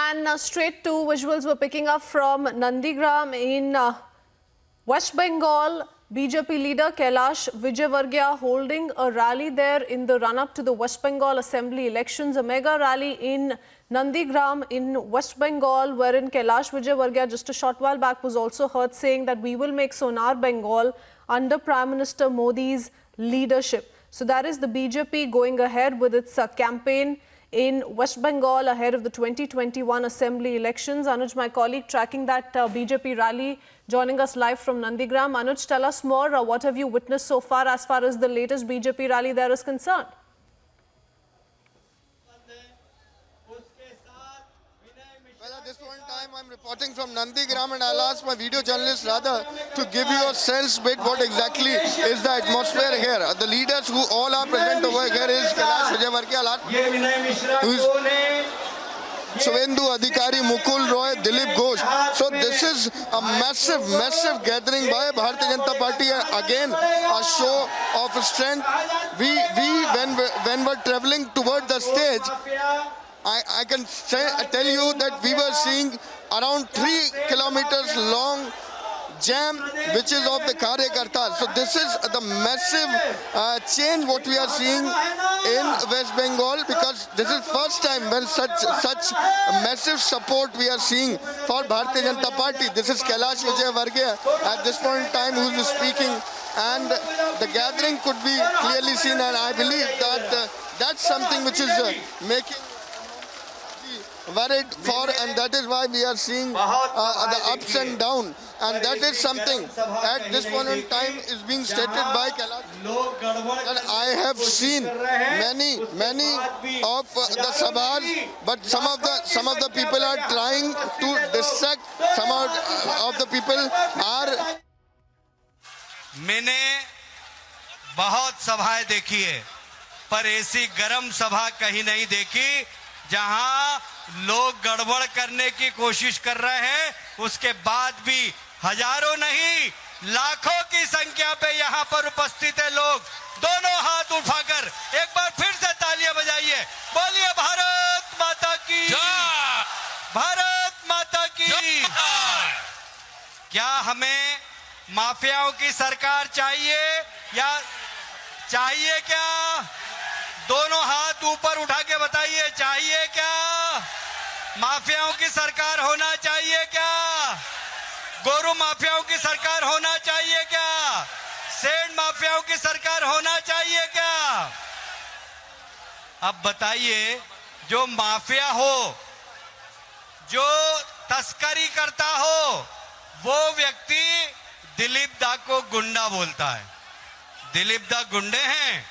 And straight to visuals we're picking up from Nandigram in West Bengal. BJP leader Kailash Vijayvargiya holding a rally there in the run-up to the West Bengal Assembly elections. A mega rally in Nandigram in West Bengal, wherein Kailash Vijayvargiya just a short while back was also heard saying that we will make Sonar Bengal under Prime Minister Modi's leadership. So that is the BJP going ahead with its campaign in West Bengal ahead of the 2021 Assembly elections. Anuj, my colleague, tracking that BJP rally, joining us live from Nandigram. Anuj, tell us more. What have you witnessed so far as the latest BJP rally there is concerned? Well, at this point in time, I'm reporting from Nandigram, and I'll ask my video journalist Radha to give you a sense bit what exactly is the atmosphere here. The leaders who all are present over here is Kailash Vijayvargiya, who is Suvendu Adhikari, Mukul Roy, Dilip Ghosh. So this is a massive gathering by Bharatiya Janata Party. Again, a show of strength. When we're traveling toward the stage, I can tell you that we were seeing around 3 kilometers long jam which is of the Karyakartas. So this is the massive change what we are seeing in West Bengal, because this is first time when such massive support we are seeing for Bharatiya Janata Party. This is Kailash Vijayvargiya at this point in time who is speaking, and the gathering could be clearly seen, and I believe that that's something which is making worried for, and that is why we are seeing the ups and downs, and that is something at this point in time is being stated by Kailash. And I have seen many of the sabhas, but some of the people are trying to distract. Some of the people are. मैंने बहुत सभाएं देखी है, पर ऐसी गर्म सभा कहीं नहीं देखी जहां लोग गड़बड़ करने की कोशिश कर रहे हैं। उसके बाद भी हजारों नहीं लाखों की संख्या पे यहां पर उपस्थित है लोग। दोनों हाथ उठाकर एक बार फिर से तालियां बजाइए, बोलिए भारत माता की जय, भारत माता की जय। क्या हमें माफियाओं की सरकार चाहिए या चाहिए क्या? दोनों हाथ ऊपर उठा के बताइए, चाहिए क्या? माफियाओं की सरकार होना चाहिए क्या? गोरू माफियाओं की सरकार होना चाहिए क्या? सेंध माफियाओं की सरकार होना चाहिए क्या? अब बताइए, जो माफिया हो, जो तस्करी करता हो, वो व्यक्ति दिलीप दा को गुंडा बोलता है। दिलीप दा गुंडे हैं?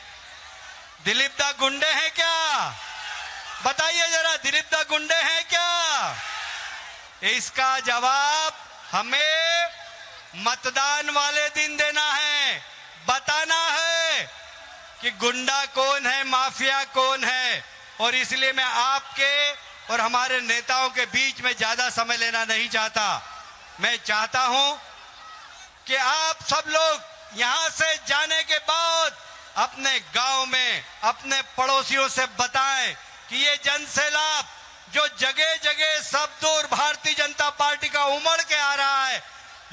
दिलीप दा गुंडे हैं क्या? बताइए जरा, दिलीप दा गुंडे हैं क्या? इसका जवाब हमें मतदान वाले दिन देना है, बताना है कि गुंडा कौन है, माफिया कौन है। और इसलिए मैं आपके और हमारे नेताओं के बीच में ज्यादा समय लेना नहीं चाहता। मैं चाहता हूं कि आप सब लोग यहां से जाने के बाद अपने गांव में अपने पड़ोसियों से बताएं कि ये जनसैलाब जो जगह जगह सब दूर भारतीय जनता पार्टी का उमड़ के आ रहा है,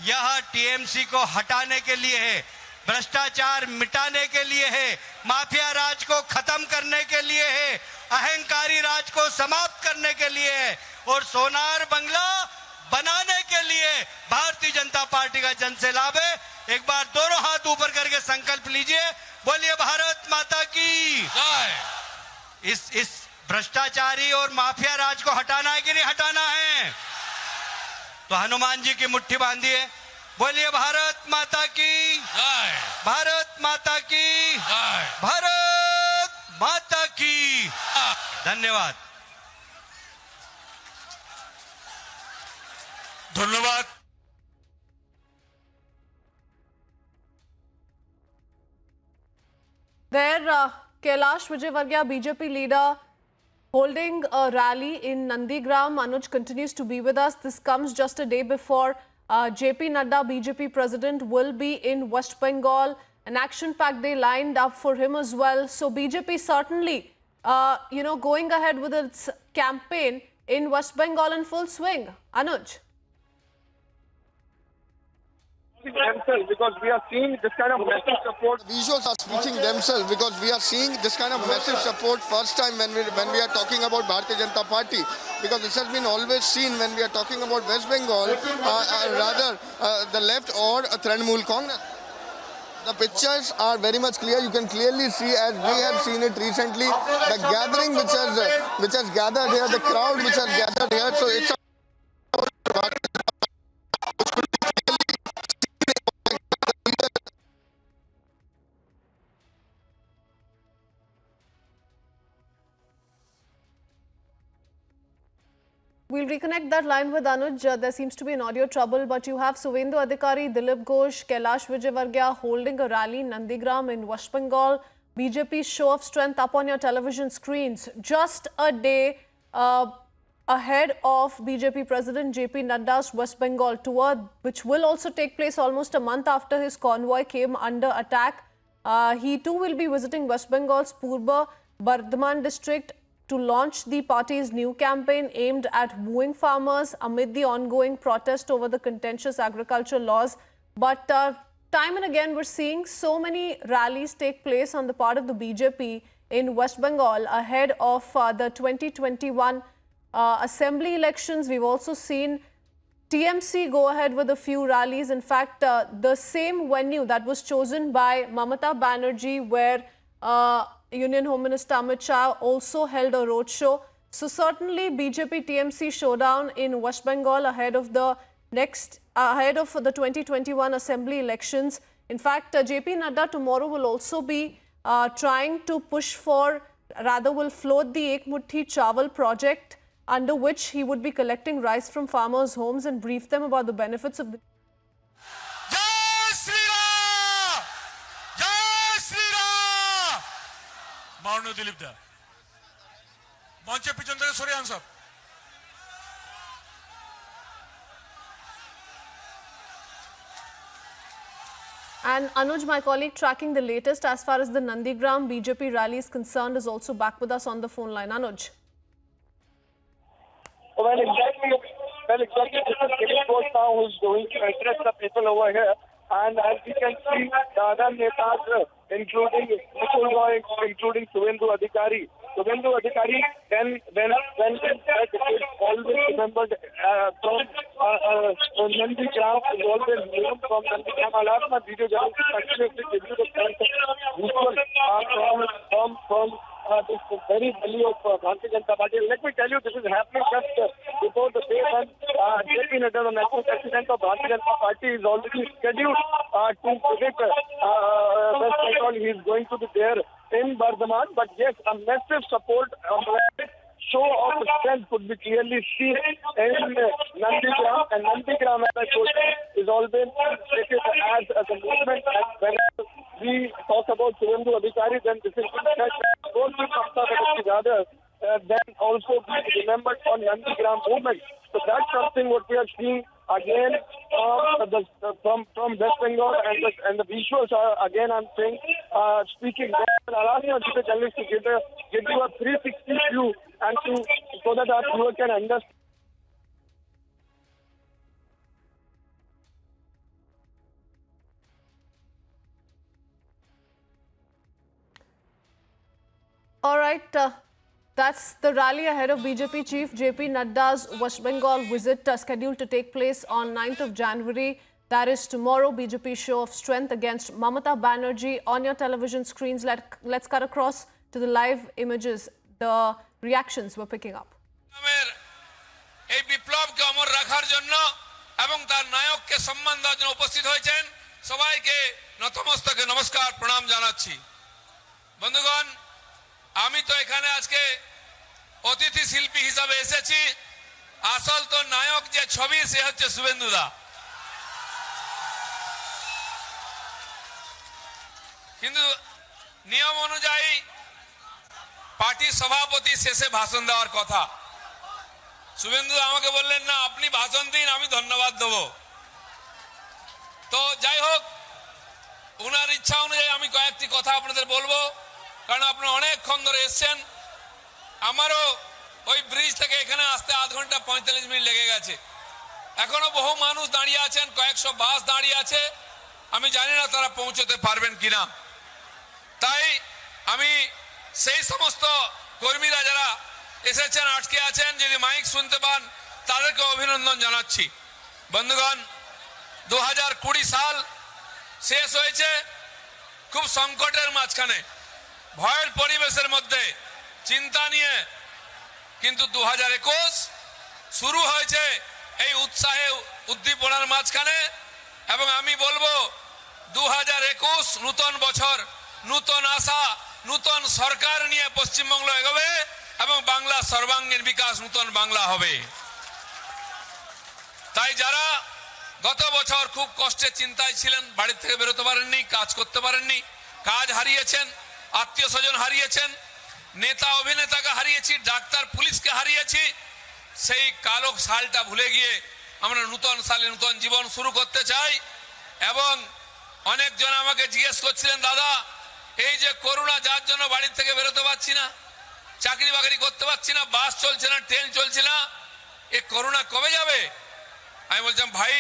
यह टीएमसी को हटाने के लिए है, भ्रष्टाचार मिटाने के लिए है, माफिया राज को खत्म करने के लिए है, अहंकारी राज को समाप्त करने के लिए है, और सोनार बंगला बनाने के लिए भारतीय जनता पार्टी का जनसैलाब है। एक बार दोनों हाथ ऊपर करके संकल्प लीजिए, बोलिए भारत माता की जय। इस भ्रष्टाचारी और माफिया राज को हटाना है कि नहीं हटाना है? तो हनुमान जी की मुट्ठी बांधिए, बोलिए भारत माता की जय, भारत माता की जय, भारत माता की। धन्यवाद। धन्यवाद। There, Kailash Vijayvargiya, BJP leader, holding a rally in Nandigram. Anuj continues to be with us. This comes just a day before JP Nadda, BJP president, will be in West Bengal. An action-packed day lined up for him as well. So BJP certainly, going ahead with its campaign in West Bengal in full swing. Anuj. Themselves, because we are seeing this kind of massive support. Visuals are speaking themselves because we are seeing this kind of massive support first time when we are talking about Bharatiya Janata Party, because this has been always seen when we are talking about West Bengal, rather the left or Trinamool Congress. The pictures are very much clear. You can clearly see, as we have seen it recently, the gathering which has gathered here, the crowd which has gathered here. So it's We'll reconnect that line with Anuj. There seems to be an audio trouble, but you have Suvendu Adhikari, Dilip Ghosh, Kailash Vijayvargiya holding a rally in Nandigram in West Bengal. BJP's show of strength up on your television screens. Just a day ahead of BJP President JP Nadda's West Bengal tour, which will also take place almost a month after his convoy came under attack. He too will be visiting West Bengal's Purba Bardhaman district to launch the party's new campaign aimed at wooing farmers amid the ongoing protest over the contentious agriculture laws. But time and again, we're seeing so many rallies take place on the part of the BJP in West Bengal ahead of the 2021 assembly elections. We've also seen TMC go ahead with a few rallies. In fact, the same venue that was chosen by Mamata Banerjee, where Union Home Minister Amit Shah also held a roadshow. So certainly BJP TMC showdown in West Bengal ahead of the 2021 assembly elections. In fact, JP Nadda tomorrow will also be trying to push for, rather will float the Ek Muthi Chawal project, under which he would be collecting rice from farmers' homes and brief them about the benefits of the মাননীয় দিলীপ দা মঞ্চের পিছন থেকে সরে আন সব। And Anuj, my colleague tracking the latest as far as the Nandigram BJP rally is concerned, is also back with us on the phone line. Anuj. Well, exactly. This is Dilip Ghosh now who's going to address the people over here. And as we can see, the other netas, including Mukul Roy, including Suvendu Adhikari. Suvendu Adhikari, then is always remembered from Nandigram, is always known from Nandigram. I'll ask my video journalist to continuously give you the sense of visual from this very value of Bharatiya Janata Party. Let me tell you, this is happening just before the day when JP Nadda, the national president of Bharatiya Janata Party, is already scheduled to visit West Bengal. He is going to be there in Bardhaman. But yes, a massive support, show of strength could be clearly seen in Nandigram. And Nandigram, as I told you, is always treated as a movement. And whenever we talk about Suvendu Adhikari, then this is both the Mamata Banerjee others, then also be remembered on Nandigram movement. So that's something what we are seeing again from West Bengal, and the visuals are again, I'm saying, speaking. I'll ask you the journalist to give you a 360 view and so that our viewer can understand. All right, that's the rally ahead of BJP chief JP Nadda's West Bengal visit scheduled to take place on 9th of January. That is tomorrow. BJP show of strength against Mamata Banerjee on your television screens. Let's cut across to the live images. The reactions we're picking up. এই বিপ্লবকে অমর রাখার জন্য এবং তার নায়ককে সম্মান দেওয়ার জন্য উপস্থিত হয়েছেন সবাইকে নতমস্তকে নমস্কার প্রণাম জানাচ্ছি। বন্ধুগণ, আমি তো এখানে আজকে অতিথি শিল্পী হিসাবে এসেছি। আসল তো নায়ক যে ছবি সে হচ্ছে শুভেন্দু দা। কিন্তু নিয়ম অনুযায়ী পার্টি সভাপতি শেষে ভাষণ দেওয়ার কথা। শুভেন্দু আমাকে বললেন না, আপনি ভাষণ দিন, আমি ধন্যবাদ দেব। তো যাই হোক, ওনার ইচ্ছা অনুযায়ী আমি কয়েকটি কথা আপনাদের বলবো, কারণ আপনারা অনেকক্ষণ ধরে এসছেন। আমারও ওই ব্রিজ থেকে এখানে আসতে আধ ঘন্টা 45 মিনিট লেগে গেছে। এখনো বহু মানুষ দাঁড়িয়ে আছেন, কয়েকশো বাস দাঁড়িয়ে আছে, আমি জানি না তারা পৌঁছতে পারবেন কিনা। তাই আমি সেই সমস্ত কর্মীরা যারা এসেছেন, আটকে আছেন, যদি মাইক শুনতে পান তাদেরকে অভিনন্দন জানাচ্ছি। বন্ধুগণ, 2020 সাল শেষ হয়েছে খুব সংকটের মাঝখানে, ভয়ের পরিবেশের মধ্যে, চিন্তা নিয়ে, কিন্তু 2021 শুরু হয়েছে এই উৎসাহে উদ্দীপনার মাঝখানে। এবং আমি বলবো 2021 নূতন বছর, নূতন আশা, নূতন সরকার নিয়ে পশ্চিমবঙ্গ এগোবে এবং বাংলা সর্বাঙ্গীন বিকাশ নূতন বাংলা হবে। তাই যারা গত বছর খুব কষ্টে চিন্তায় ছিলেন, বাড়ি থেকে বেরোতে পারেননি, কাজ করতে পারেননি, কাজ হারিয়েছেন, আত্মীয় স্বজন হারিয়েছেন, নেতা অভিনেতাকে হারিয়েছি, ডাক্তার পুলিশকে হারিয়েছি, সেই কালো সালটা ভুলে গিয়ে আমরা নূতন সালে নূতন জীবন শুরু করতে চাই। এবং অনেকজন আমাকে জিজ্ঞেস করছিলেন, দাদা এই যে করোনা, যার জন্য বাড়ি থেকে বেরোতে পারছি না, চাকরি বাকরি করতে পারছি না, বাস চলছে না, ট্রেন চলছে না, এ করোনা কবে যাবে? আমি বলছিলাম, ভাই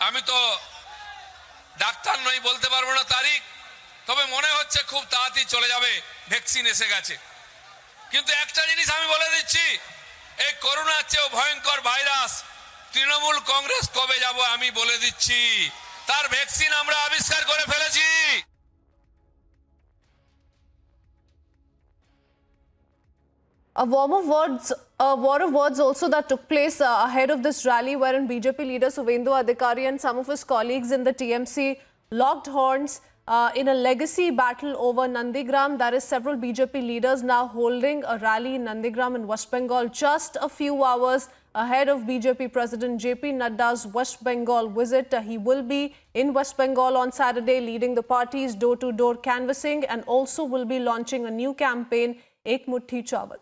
আমি তো ডাক্তার নই, বলতে পারবো না তারিখ, তবে মনে হচ্ছে খুব তাড়াতাড়ি চলে যাবে, ভ্যাকসিন এসে গেছে। কিন্তু একটা জিনিস আমি বলে দিচ্ছি, এই করোনার চেয়েও ভয়ঙ্কর ভাইরাস তৃণমূল কংগ্রেস কবে যাব আমি বলে দিচ্ছি, তার ভ্যাকসিন আমরা আবিষ্কার করে ফেলেছি। A war of words also that took place ahead of this rally, wherein BJP leader Suvendu Adhikari and some of his colleagues in the TMC locked horns in a legacy battle over Nandigram. There is several BJP leaders now holding a rally in Nandigram in West Bengal just a few hours ahead of BJP President JP Nadda's West Bengal visit. He will be in West Bengal on Saturday, leading the party's door-to-door canvassing, and also will be launching a new campaign, Ek Muthi Chawal.